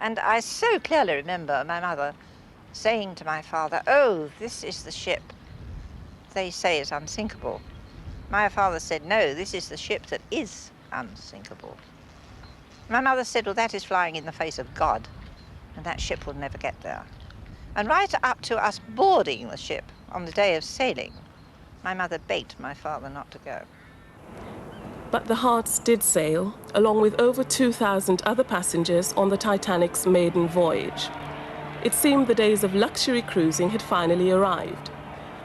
And I so clearly remember my mother saying to my father, "Oh, this is the ship they say is unsinkable." My father said, "No, this is the ship that is unsinkable." My mother said, "Well, that is flying in the face of God, and that ship will never get there." And right up to us boarding the ship on the day of sailing, my mother begged my father not to go. But the Harts did sail, along with over 2,000 other passengers on the Titanic's maiden voyage. It seemed the days of luxury cruising had finally arrived.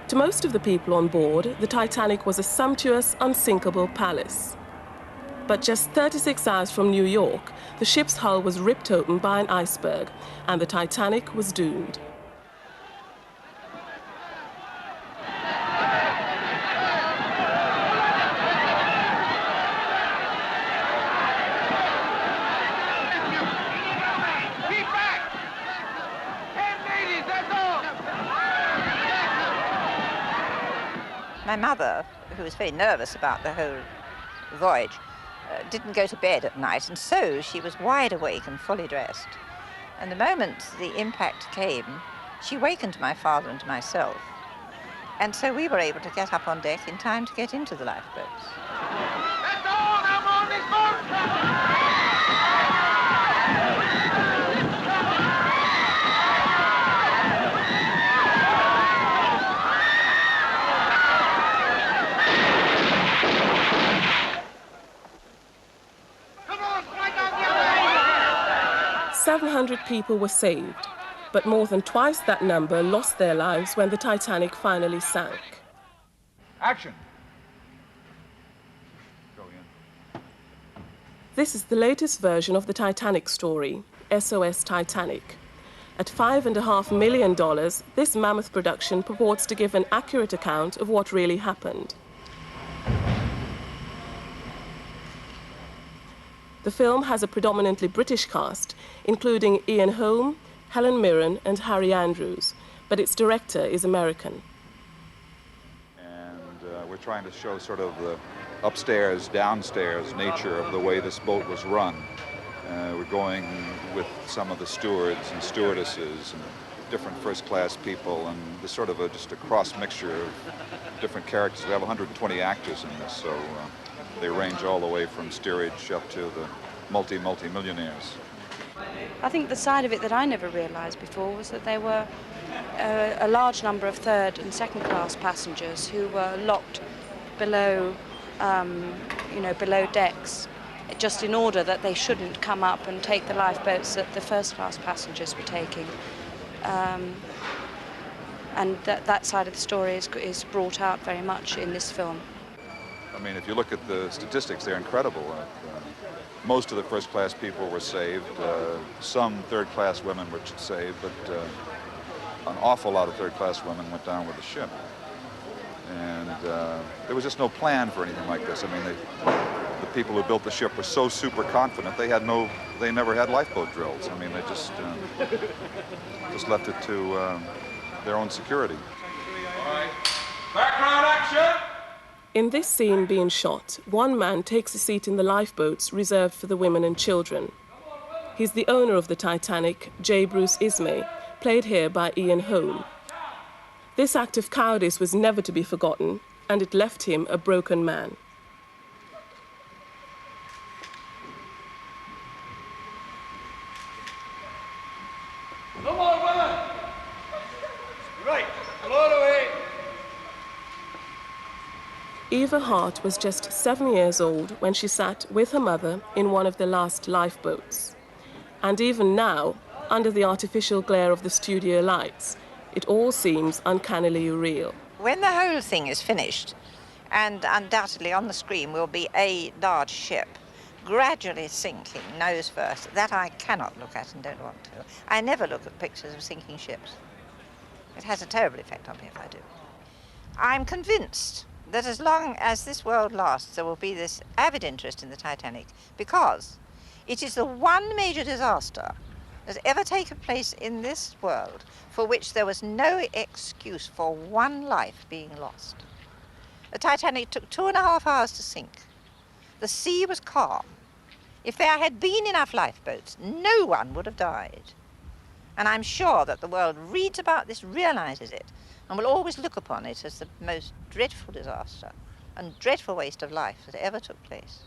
To most of the people on board, the Titanic was a sumptuous, unsinkable palace. But just 36 hours from New York, the ship's hull was ripped open by an iceberg, and the Titanic was doomed. My mother, who was very nervous about the whole voyage, didn't go to bed at night, and so she was wide awake and fully dressed. And the moment the impact came, she wakened my father and myself. And so we were able to get up on deck in time to get into the lifeboats. That's all! I'm on this boat! 700 people were saved, but more than twice that number lost their lives when the Titanic finally sank. Action! This is the latest version of the Titanic story, SOS Titanic. At $5.5 million, this mammoth production purports to give an accurate account of what really happened. The film has a predominantly British cast, including Ian Holm, Helen Mirren, and Harry Andrews, but its director is American. And we're trying to show sort of the upstairs, downstairs nature of the way this boat was run. We're going with some of the stewards and stewardesses and different first-class people, and there's sort of just a cross-mixture of different characters. We have 120 actors in this, so they range all the way from steerage up to the multi-millionaires. I think the side of it that I never realised before was that there were a large number of third and second class passengers who were locked below, below decks, just in order that they shouldn't come up and take the lifeboats that the first class passengers were taking. And that side of the story is brought out very much in this film. I mean, if you look at the statistics, they're incredible. Most of the first-class people were saved. Some third-class women were saved, but an awful lot of third-class women went down with the ship. And there was just no plan for anything like this. I mean, the people who built the ship were so super confident, they never had lifeboat drills. I mean, they just left it to their own security. All right. Background action! In this scene being shot, one man takes a seat in the lifeboats reserved for the women and children. He's the owner of the Titanic, J. Bruce Ismay, played here by Ian Holm. This act of cowardice was never to be forgotten, and it left him a broken man. Come on, women! Right, float away! Eva Hart was just 7 years old when she sat with her mother in one of the last lifeboats. And even now, under the artificial glare of the studio lights, it all seems uncannily real. When the whole thing is finished, and undoubtedly on the screen will be a large ship gradually sinking nose first, that I cannot look at and don't want to. I never look at pictures of sinking ships. It has a terrible effect on me if I do. I'm convinced that as long as this world lasts, there will be this avid interest in the Titanic, because it is the one major disaster that's ever taken place in this world for which there was no excuse for one life being lost. The Titanic took 2.5 hours to sink. The sea was calm. If there had been enough lifeboats, no one would have died. And I'm sure that the world reads about this, realizes it, and will always look upon it as the most dreadful disaster and dreadful waste of life that ever took place.